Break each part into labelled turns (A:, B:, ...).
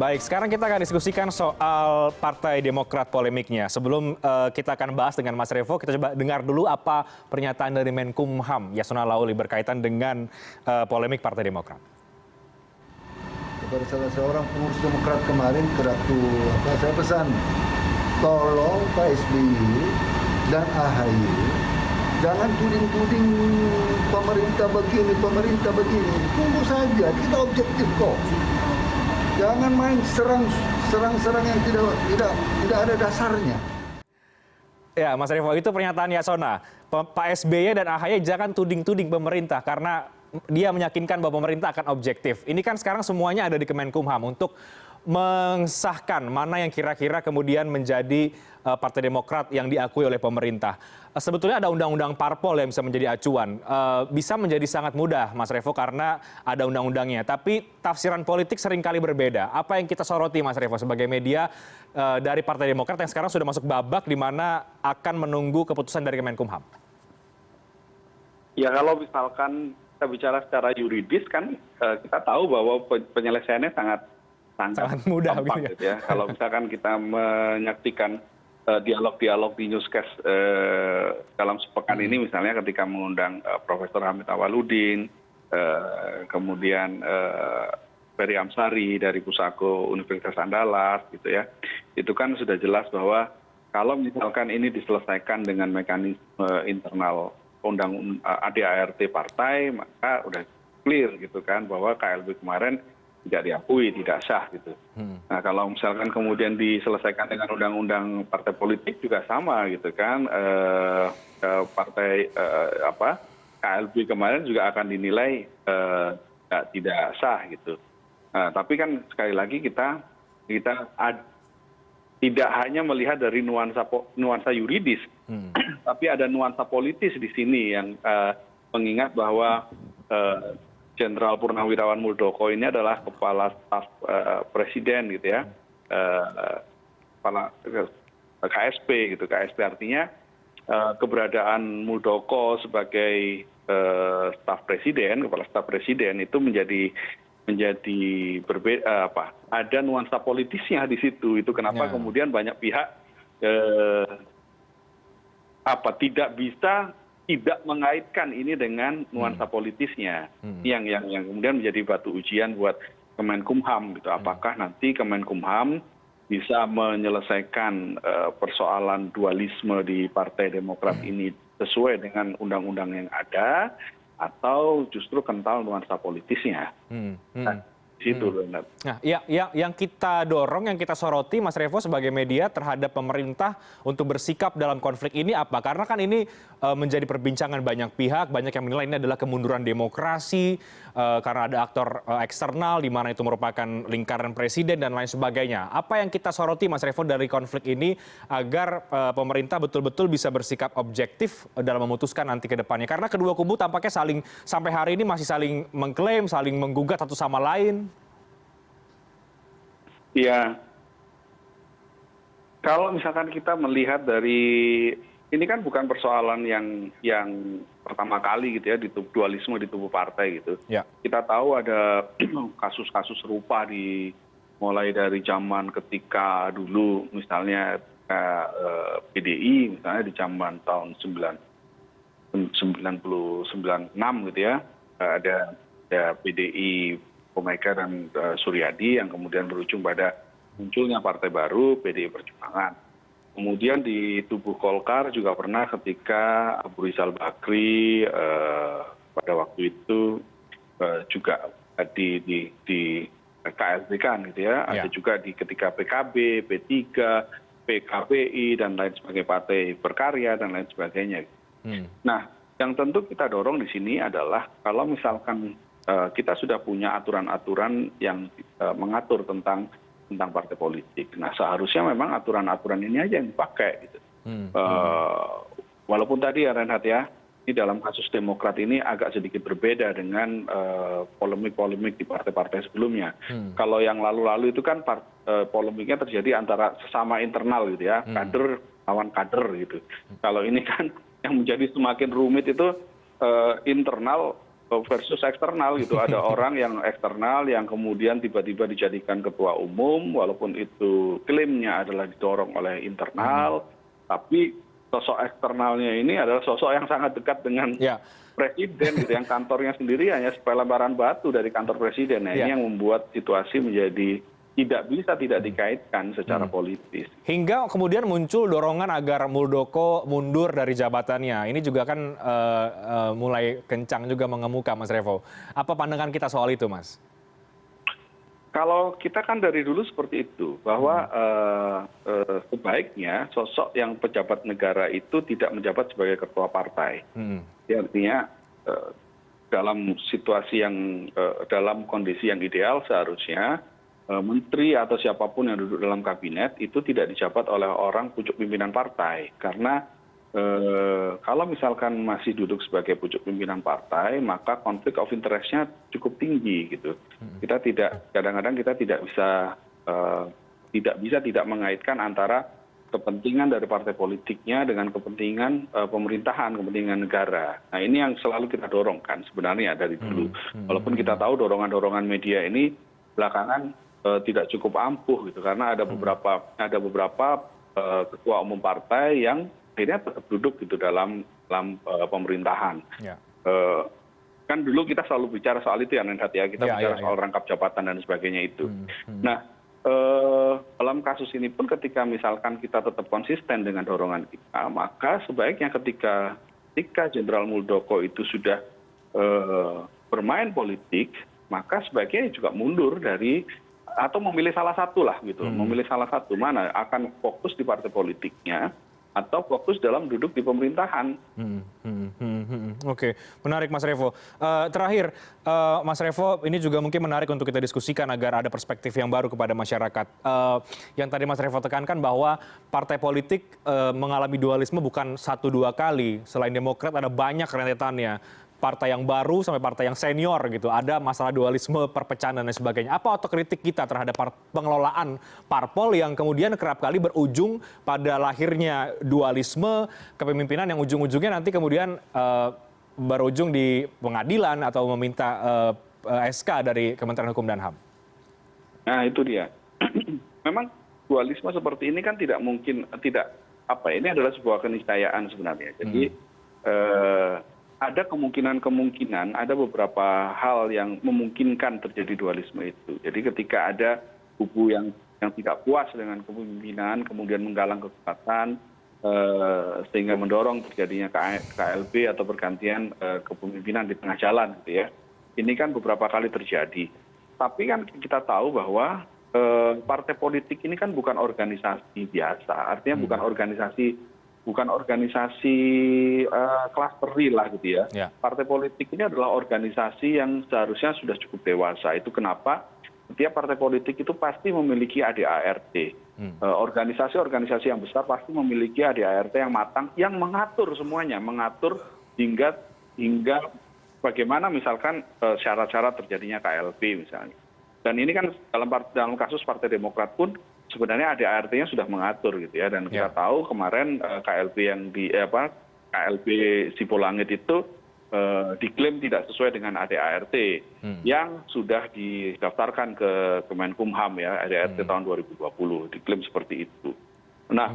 A: Baik, sekarang kita akan diskusikan soal Partai Demokrat polemiknya. Sebelum kita akan bahas dengan Mas Revo, kita coba dengar dulu apa pernyataan dari Menkumham Yasona Lawli berkaitan dengan polemik Partai Demokrat.
B: Kepada salah seorang pengurus Demokrat kemarin saya pesan, tolong Pak SBY dan AHY jangan tuding-tuding pemerintah begini. Tunggu saja, kita objektif kok. Jangan main serang yang tidak ada dasarnya.
A: Ya, Mas Revo, itu pernyataan Yasona. Pak SBY dan AHY jangan tuding-tuding pemerintah karena dia meyakinkan bahwa pemerintah akan objektif. Ini kan sekarang semuanya ada di Kemenkumham untuk mengesahkan mana yang kira-kira kemudian menjadi Partai Demokrat yang diakui oleh pemerintah. Sebetulnya ada undang-undang parpol yang bisa menjadi acuan. Bisa menjadi sangat mudah, Mas Revo, karena ada undang-undangnya. Tapi tafsiran politik seringkali berbeda. Apa yang kita soroti, Mas Revo, sebagai media dari Partai Demokrat yang sekarang sudah masuk babak di mana akan menunggu keputusan dari Kemenkumham?
C: Ya, kalau misalkan kita bicara secara yuridis kan kita tahu bahwa penyelesaiannya sangat
A: mudah
C: gampang, gitu ya. Kalau misalkan kita menyaksikan dialog-dialog di newscast dalam sepekan ini, misalnya ketika mengundang Profesor Hamid Awaludin, kemudian Ferry Amsari dari Pusako Universitas Andalas, gitu ya, itu kan sudah jelas bahwa kalau misalkan ini diselesaikan dengan mekanisme internal undang ADART partai, maka udah clear gitu kan bahwa KLB kemarin tidak diakui, tidak sah gitu. Nah, kalau misalkan kemudian diselesaikan dengan undang-undang partai politik juga sama gitu kan, partai KLB kemarin juga akan dinilai tidak sah gitu. Tapi kan sekali lagi kita tidak hanya melihat dari nuansa yuridis, tapi ada nuansa politis di sini yang mengingat bahwa Jenderal Purnawirawan Muldoko ini adalah kepala staf presiden gitu ya, kepala KSP gitu. KSP artinya keberadaan Muldoko sebagai staf presiden, kepala staf presiden itu menjadi berbeda, ada nuansa politisnya di situ. Itu kenapa kemudian banyak pihak tidak bisa tidak mengaitkan ini dengan nuansa politisnya, yang kemudian menjadi batu ujian buat Kemenkumham gitu. Apakah nanti Kemenkumham bisa menyelesaikan persoalan dualisme di Partai Demokrat ini sesuai dengan undang-undang yang ada, atau justru kental nuansa politisnya. Situ,
A: Nah, yang kita dorong, yang kita soroti, Mas Revo, sebagai media terhadap pemerintah untuk bersikap dalam konflik ini apa? Karena kan ini menjadi perbincangan banyak pihak, banyak yang menilai ini adalah kemunduran demokrasi karena ada aktor eksternal di mana itu merupakan lingkaran presiden dan lain sebagainya. Apa yang kita soroti, Mas Revo, dari konflik ini agar pemerintah betul-betul bisa bersikap objektif dalam memutuskan nanti ke depannya? Karena kedua kubu tampaknya sampai hari ini masih saling mengklaim, saling menggugat satu sama lain.
C: Ya, kalau misalkan kita melihat dari ini kan bukan persoalan yang pertama kali gitu ya, di dualisme di tubuh partai gitu.
A: Ya.
C: Kita tahu ada kasus-kasus serupa mulai dari zaman ketika dulu misalnya PDI misalnya di zaman tahun 96 gitu ya, ada PDI Omega dan Suryadi yang kemudian berujung pada munculnya partai baru PDI Perjuangan. Kemudian di tubuh Golkar juga pernah ketika Abu Rizal Bakri pada waktu itu juga di KLB kan gitu ya. Ada juga ketika PKB, P3, PKPI dan lain sebagainya, Partai Berkarya dan lain sebagainya. Nah, yang tentu kita dorong di sini adalah kalau misalkan kita sudah punya aturan-aturan yang mengatur tentang partai politik. Nah, seharusnya memang aturan-aturan ini aja yang dipakai gitu. Walaupun tadi ya Reinhardt ya, ini dalam kasus Demokrat ini agak sedikit berbeda dengan polemik-polemik di partai-partai sebelumnya. Kalau yang lalu-lalu itu kan polemiknya terjadi antara sesama internal gitu ya, kader lawan kader gitu. Kalau ini kan yang menjadi semakin rumit itu internal versus eksternal gitu. Ada orang yang eksternal yang kemudian tiba-tiba dijadikan ketua umum, walaupun itu klaimnya adalah didorong oleh internal, tapi sosok eksternalnya ini adalah sosok yang sangat dekat dengan presiden gitu, yang kantornya sendiri hanya sepelemparan batu dari kantor presiden. Nah, ini yang membuat situasi menjadi tidak dikaitkan secara politis.
A: Hingga kemudian muncul dorongan agar Muldoko mundur dari jabatannya. Ini juga kan mulai kencang juga mengemuka, Mas Revo. Apa pandangan kita soal itu, Mas?
C: Kalau kita kan dari dulu seperti itu, bahwa sebaiknya sosok yang pejabat negara itu tidak menjabat sebagai ketua partai. Artinya dalam situasi yang dalam kondisi yang ideal seharusnya menteri atau siapapun yang duduk dalam kabinet itu tidak dijabat oleh orang pucuk pimpinan partai. Karena kalau misalkan masih duduk sebagai pucuk pimpinan partai, maka konflik of interest-nya cukup tinggi gitu. Kita kadang-kadang kita tidak bisa tidak mengaitkan antara kepentingan dari partai politiknya dengan kepentingan pemerintahan, kepentingan negara. Nah, ini yang selalu kita dorongkan sebenarnya dari dulu. Walaupun kita tahu dorongan-dorongan media ini belakangan tidak cukup ampuh gitu, karena ada beberapa ketua umum partai yang akhirnya tetap duduk gitu dalam pemerintahan. Kan dulu kita selalu bicara soal itu ya, Renhat ya, kita bicara soal rangkap jabatan dan sebagainya itu. Nah, dalam kasus ini pun ketika misalkan kita tetap konsisten dengan dorongan kita, maka sebaiknya ketika Jenderal Muldoko itu sudah bermain politik, maka sebaiknya juga mundur dari atau memilih salah satu lah gitu, memilih salah satu, mana akan fokus di partai politiknya atau fokus dalam duduk di pemerintahan.
A: Oke, menarik Mas Revo. Terakhir, Mas Revo, ini juga mungkin menarik untuk kita diskusikan agar ada perspektif yang baru kepada masyarakat. Yang tadi Mas Revo tekankan bahwa partai politik mengalami dualisme bukan 1-2 kali. Selain Demokrat ada banyak rentetannya. Partai yang baru sampai partai yang senior gitu. Ada masalah dualisme, perpecahan dan lain sebagainya. Apa otokritik kita terhadap pengelolaan parpol yang kemudian kerap kali berujung pada lahirnya dualisme kepemimpinan yang ujung-ujungnya nanti kemudian berujung di pengadilan atau meminta SK dari Kementerian Hukum dan HAM?
C: Nah, itu dia. Memang dualisme seperti ini kan tidak mungkin, ini adalah sebuah keniscayaan sebenarnya. Jadi ada kemungkinan ada beberapa hal yang memungkinkan terjadi dualisme itu. Jadi ketika ada kubu yang tidak puas dengan kepemimpinan, kemudian menggalang kekuatan, sehingga mendorong terjadinya KLB atau pergantian kepemimpinan di tengah jalan gitu ya. Ini kan beberapa kali terjadi. Tapi kan kita tahu bahwa partai politik ini kan bukan organisasi biasa. Artinya bukan organisasi kelas real lah gitu ya. Partai politik ini adalah organisasi yang seharusnya sudah cukup dewasa. Itu kenapa setiap partai politik itu pasti memiliki ADART. Organisasi-organisasi yang besar pasti memiliki ADART yang matang, yang mengatur semuanya, mengatur hingga bagaimana misalkan syarat-syarat terjadinya KLB misalnya. Dan ini kan dalam kasus Partai Demokrat pun sebenarnya ADART-nya sudah mengatur gitu ya, dan kita tahu kemarin KLB KLB Sipolangit itu diklaim tidak sesuai dengan ADART yang sudah didaftarkan ke Kemenkumham ya, ADART tahun 2020 diklaim seperti itu. Nah,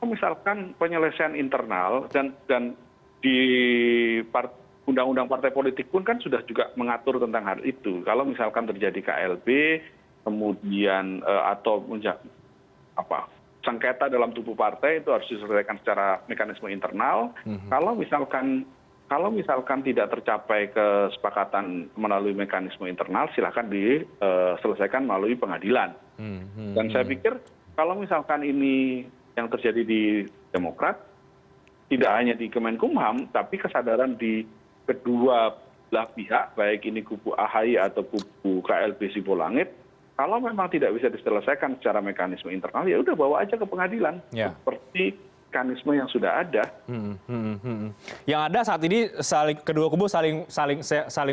C: misalkan penyelesaian internal dan di undang-undang partai politik pun kan sudah juga mengatur tentang hal itu. Kalau misalkan terjadi KLB kemudian atau sengketa dalam tubuh partai itu harus diselesaikan secara mekanisme internal. Kalau misalkan tidak tercapai kesepakatan melalui mekanisme internal, silakan diselesaikan melalui pengadilan. Dan saya pikir kalau misalkan ini yang terjadi di Demokrat, tidak hanya di Kemenkumham, tapi kesadaran di kedua belah pihak, baik ini kubu AHY atau kubu KLB Sipolangit, kalau memang tidak bisa diselesaikan secara mekanisme internal, ya udah bawa aja ke pengadilan. Seperti mekanisme yang sudah ada.
A: Yang ada saat ini kedua kubu saling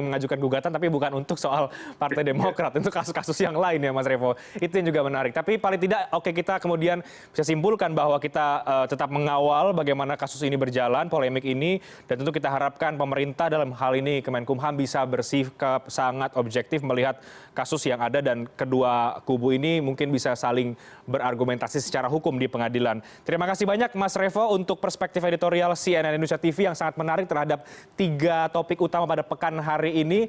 A: mengajukan gugatan, tapi bukan untuk soal Partai Demokrat, untuk kasus-kasus yang lain ya Mas Revo. Itu yang juga menarik. Tapi paling tidak, oke, kita kemudian bisa simpulkan bahwa kita tetap mengawal bagaimana kasus ini berjalan, polemik ini, dan tentu kita harapkan pemerintah dalam hal ini Kemenkumham bisa bersikap sangat objektif melihat kasus yang ada dan kedua kubu ini mungkin bisa saling berargumentasi secara hukum di pengadilan. Terima kasih banyak Mas Revo untuk perspektif editorial CNN Indonesia TV yang sangat menarik terhadap 3 topik utama pada pekan hari ini.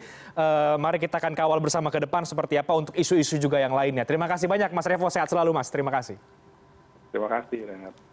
A: Mari kita akan kawal bersama ke depan seperti apa untuk isu-isu juga yang lainnya. Terima kasih banyak Mas Revo, sehat selalu Mas. Terima kasih.
C: Terima kasih, Renat.